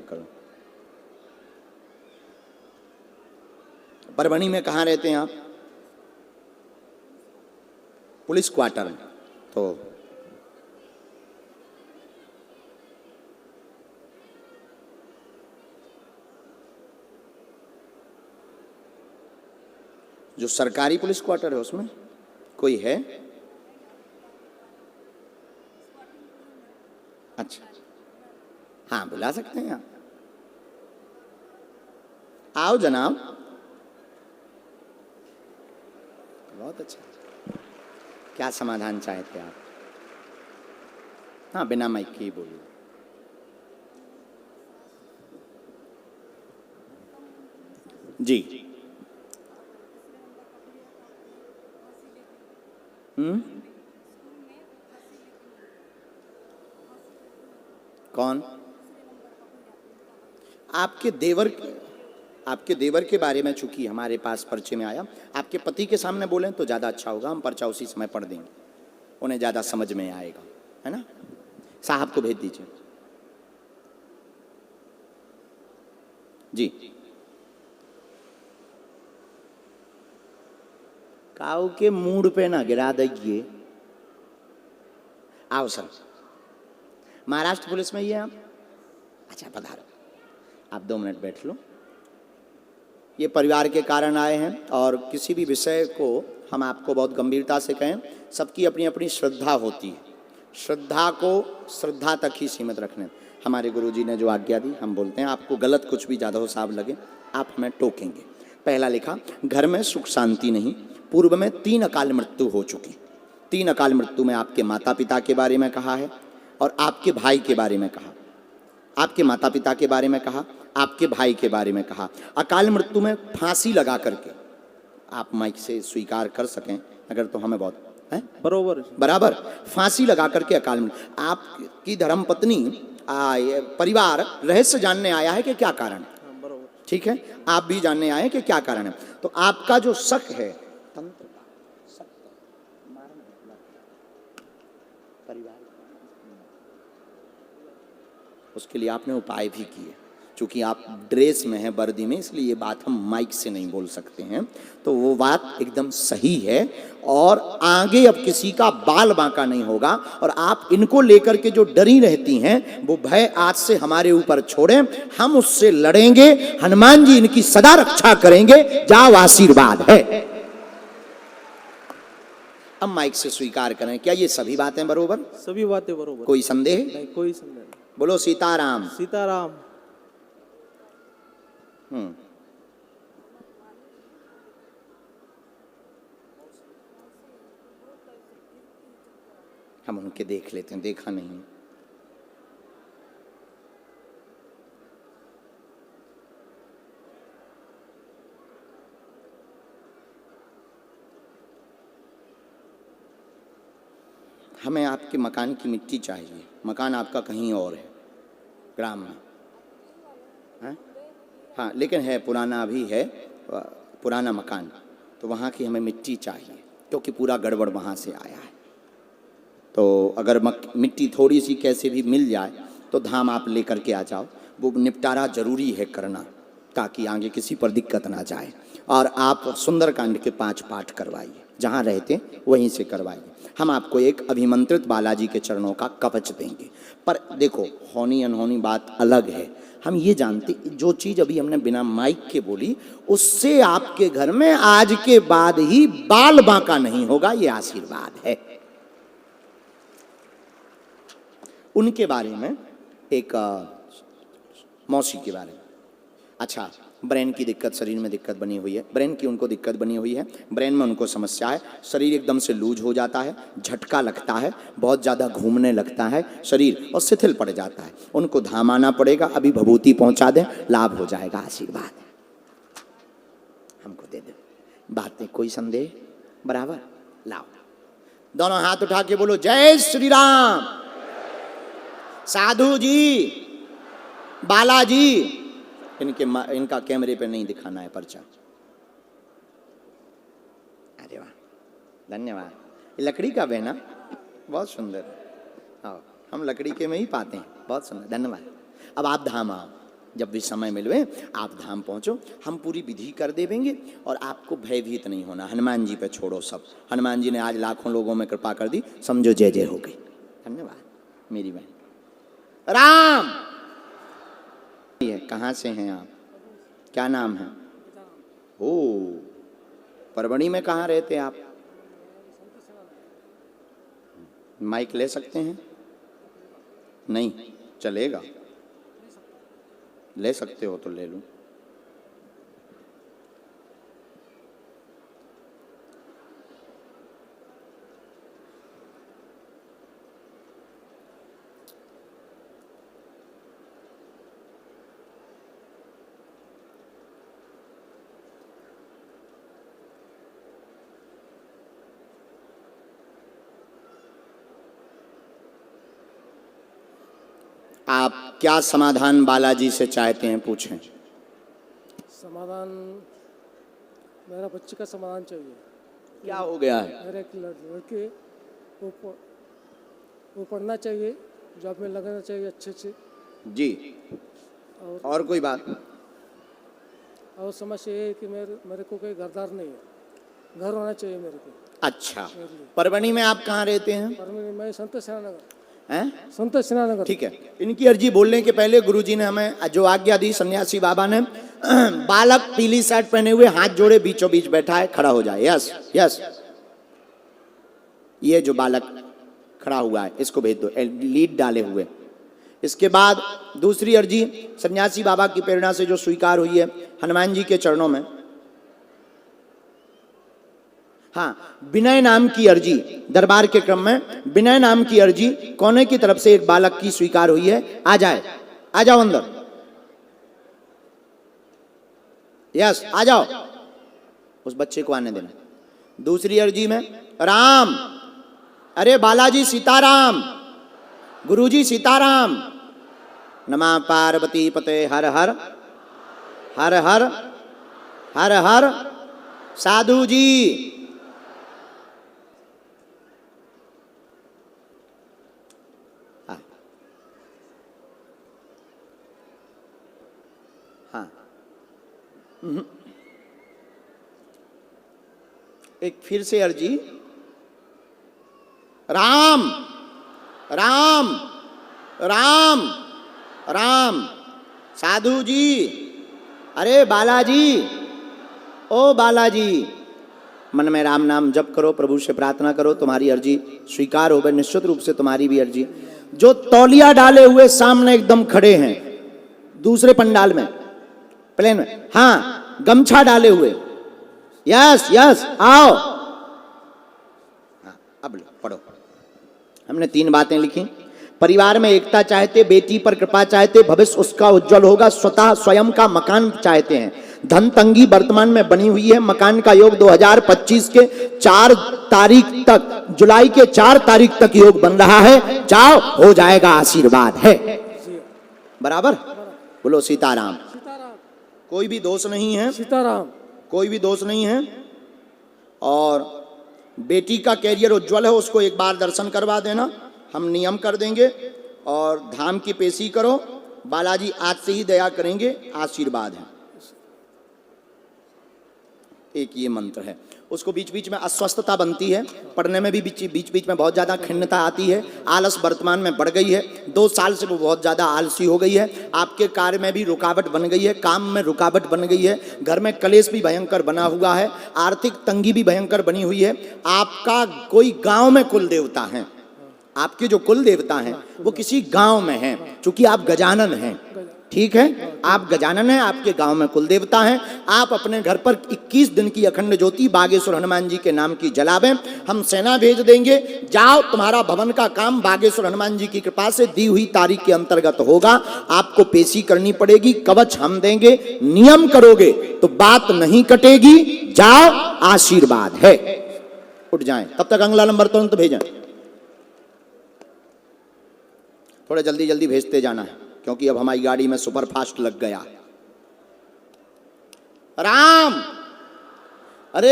करो। परभणी में कहाँ रहते हैं आप? पुलिस क्वार्टर में। तो जो सरकारी पुलिस क्वार्टर है उसमें कोई है? अच्छा, हाँ बुला सकते हैं आप। आओ जनाब। बहुत अच्छा। क्या समाधान चाहते आप? हाँ बिना माइक के ही बोलिए। जी। कौन? आपके देवर के बारे में चूंकि हमारे पास पर्चे में आया, आपके पति के सामने बोलें तो ज़्यादा अच्छा होगा, हम पर्चा उसी समय पढ़ देंगे, उन्हें ज़्यादा समझ में आएगा, है ना? साहब को भेज दीजिए। जी। काऊ के मूड पे ना गिरा दीजिए। आओ सर। महाराष्ट्र पुलिस में ही है आप? अच्छा पधारो। आप 2 मिनट बैठ लो। ये परिवार के कारण आए हैं और किसी भी विषय को हम आपको बहुत गंभीरता से कहें, सबकी अपनी अपनी श्रद्धा होती है, श्रद्धा को श्रद्धा तक ही सीमित रखने। हमारे गुरुजी ने जो आज्ञा दी हम बोलते हैं, आपको गलत कुछ भी ज़्यादा हो साहब लगे आप हमें टोकेंगे। पहला लिखा, घर में सुख शांति नहीं, पूर्व में 3 अकाल मृत्यु हो चुकी। 3 अकाल मृत्यु में आपके माता पिता के बारे में कहा है और आपके भाई के बारे में कहा। आपके माता पिता के बारे में कहा, आपके भाई के बारे में कहा। अकाल मृत्यु में फांसी लगा करके, आप माइक से स्वीकार कर सकें अगर तो हमें बहुत है बराबर फांसी लगा करके अकाल मृत्यु। आपकी धर्मपत्नी परिवार रहस्य जानने आया है कि क्या कारण है, ठीक है? आप भी जानने आए हैं कि क्या कारण है। तो आपका जो शक है तंत्र का, परिवार, उसके लिए आपने उपाय भी किए। चूंकि आप ड्रेस में हैं, वर्दी में, इसलिए ये बात हम माइक से नहीं बोल सकते हैं, तो वो बात एकदम सही है। और आगे अब किसी का बाल बांका नहीं होगा। और आप इनको लेकर के जो डरी रहती हैं, वो भय आज से हमारे ऊपर छोड़ें, हम उससे लड़ेंगे। हनुमान जी इनकी सदा रक्षा करेंगे, जाओ आशीर्वाद है। अब माइक से स्वीकार करें, क्या ये सभी बातें बरोबर? सभी बातें बरोबर। कोई संदेह नहीं? कोई संदेह नहीं। बोलो सीताराम। सीताराम। हम उनके देख लेते हैं, देखा नहीं। हमें आपके मकान की मिट्टी चाहिए। मकान आपका कहीं और है, ग्राम में है? हाँ, लेकिन है पुराना, भी है पुराना मकान, तो वहाँ की हमें मिट्टी चाहिए क्योंकि पूरा गड़बड़ वहाँ से आया है। तो अगर मिट्टी थोड़ी सी कैसे भी मिल जाए तो धाम आप लेकर के आ जाओ। वो निपटारा जरूरी है करना, ताकि आगे किसी पर दिक्कत ना जाए। और आप सुंदरकांड के 5 पाठ करवाइए, जहाँ रहते वहीं से करवाइए। हम आपको एक अभिमंत्रित बालाजी के चरणों का कवच देंगे। पर देखो, होनी अनहोनी बात अलग है। हम ये जानते, जो चीज़ अभी हमने बिना माइक के बोली, उससे आपके घर में आज के बाद ही बाल बांका नहीं होगा, ये आशीर्वाद है। उनके बारे में एक मौसी के बारे में, अच्छा, ब्रेन की दिक्कत, शरीर में दिक्कत बनी हुई है, ब्रेन की उनको दिक्कत बनी हुई है, ब्रेन में उनको समस्या है, शरीर एकदम से लूज हो जाता है, झटका लगता है, बहुत ज़्यादा घूमने लगता है शरीर और शिथिल पड़ जाता है। उनको धाम आना पड़ेगा, अभी भभूति पहुंचा दें, लाभ हो जाएगा, आशीर्वाद हमको दे दे। बात में कोई संदेह? बराबर लाओ, दोनों हाथ उठा के बोलो जय श्री राम। साधु जी, बालाजी, इनका कैमरे पे नहीं दिखाना है पर्चा। अरे वाह, धन्यवाद। ये लकड़ी का बहना, बहुत सुंदर। हाँ, हम लकड़ी के में ही पाते हैं, बहुत सुंदर, धन्यवाद। अब आप धाम आओ, जब भी समय मिलवे आप धाम पहुंचो, हम पूरी विधि कर देंगे और आपको भयभीत नहीं होना। हनुमान जी पे छोड़ो सब। हनुमान जी ने आज लाखों लोगों में कृपा कर दी, समझो जय जय हो गई। धन्यवाद मेरी बहन। राम कहाँ से हैं आप? क्या नाम है? ओ, परवणी में कहाँ रहते हैं आप? माइक ले सकते हैं? नहीं चलेगा, ले सकते हो तो ले लूं। आप क्या समाधान बालाजी से चाहते हैं, पूछें। समाधान, मेरा बच्चे का समाधान चाहिए। क्या हो गया है? मेरे एक लड़के वो पढ़ना चाहिए, जॉब में लगना चाहिए अच्छे से जी। और कोई बात? और समस्या ये है कि मेरे को कोई घरदार नहीं है, घर होना चाहिए मेरे को। अच्छा, परवणी में आप कहाँ रहते हैं? परवणी मैं संत सेनानगर हैं? संत सेनानगर। ठीक है, इनकी अर्जी बोलने के पहले गुरुजी ने हमें जो आज्ञा दी, सन्यासी बाबा ने, बालक पीली शर्ट पहने हुए हाथ जोड़े बीचों बीच बैठा है, खड़ा हो जाए। यस यस, ये जो बालक खड़ा हुआ है इसको भेज दो, लीड डाले हुए। इसके बाद दूसरी अर्जी सन्यासी बाबा की प्रेरणा से जो स्वीकार हुई है हनुमान जी के चरणों में। हाँ, विनय नाम की अर्जी दरबार के क्रम में, विनय नाम की अर्जी कोने की तरफ से एक बालक की स्वीकार हुई है। आ जाए, आ जाओ अंदर। यस, आ जाओ, उस बच्चे को आने देना। दूसरी अर्जी में राम, अरे बालाजी सीताराम, गुरुजी सीताराम, नमः पार्वती पते हर हर हर हर हर हर साधु जी। हाँ, एक फिर से अर्जी, राम राम राम राम, साधु जी, अरे बालाजी, ओ बालाजी। मन में राम नाम जप करो, प्रभु से प्रार्थना करो, तुम्हारी अर्जी स्वीकार हो गई निश्चित रूप से। तुम्हारी भी अर्जी, जो तौलिया डाले हुए सामने एकदम खड़े हैं दूसरे पंडाल में, प्लेन में, हाँ, गमछा डाले हुए, यस यस, आओ। हाँ, अब लो, पढ़ो। हमने 3 बातें लिखी। परिवार में एकता चाहते, बेटी पर कृपा चाहते, भविष्य उसका उज्जवल होगा, स्वतः स्वयं का मकान चाहते हैं। धन तंगी वर्तमान में बनी हुई है, मकान का योग 2025 के 4 तारीख तक, जुलाई के 4 तारीख तक योग बन रहा है। जाओ, हो जाएगा, आशीर्वाद है। बराबर, बोलो सीताराम। कोई भी दोष नहीं है, सीताराम, कोई भी दोष नहीं है। और बेटी का कैरियर उज्जवल है, उसको एक बार दर्शन करवा देना, हम नियम कर देंगे। और धाम की पेशी करो, बालाजी आज से ही दया करेंगे, आशीर्वाद है। एक ये मंत्र है। उसको बीच बीच में अस्वस्थता बनती है, पढ़ने में भी बीच बीच में बहुत ज़्यादा खिन्नता आती है, आलस वर्तमान में बढ़ गई है, 2 साल से वो बहुत ज़्यादा आलसी हो गई है, आपके कार्य में भी रुकावट बन गई है, काम में रुकावट बन गई है, घर में कलेश भी भयंकर बना हुआ है, आर्थिक तंगी भी भयंकर बनी हुई है। आपका कोई गांव में कुल देवता है, आपके जो कुल देवता हैं वो किसी गांव में हैं, क्योंकि आप गजानन हैं, ठीक है, आप गजानन हैं, आपके गांव में कुल देवता हैं। आप अपने घर पर 21 दिन की अखंड ज्योति बागेश्वर हनुमान जी के नाम की जलावें, हम सेना भेज देंगे। जाओ, तुम्हारा भवन का काम बागेश्वर हनुमान जी की कृपा से दी हुई तारीख के अंतर्गत होगा। आपको पेशी करनी पड़ेगी, कवच हम देंगे, नियम करोगे तो बात नहीं कटेगी। जाओ, आशीर्वाद है। उठ जाएं, तब तक अगला नंबर तुरंत भेजें, थोड़ा जल्दी जल्दी भेजते जाना है, क्योंकि अब हमारी गाड़ी में सुपर फास्ट लग गया। राम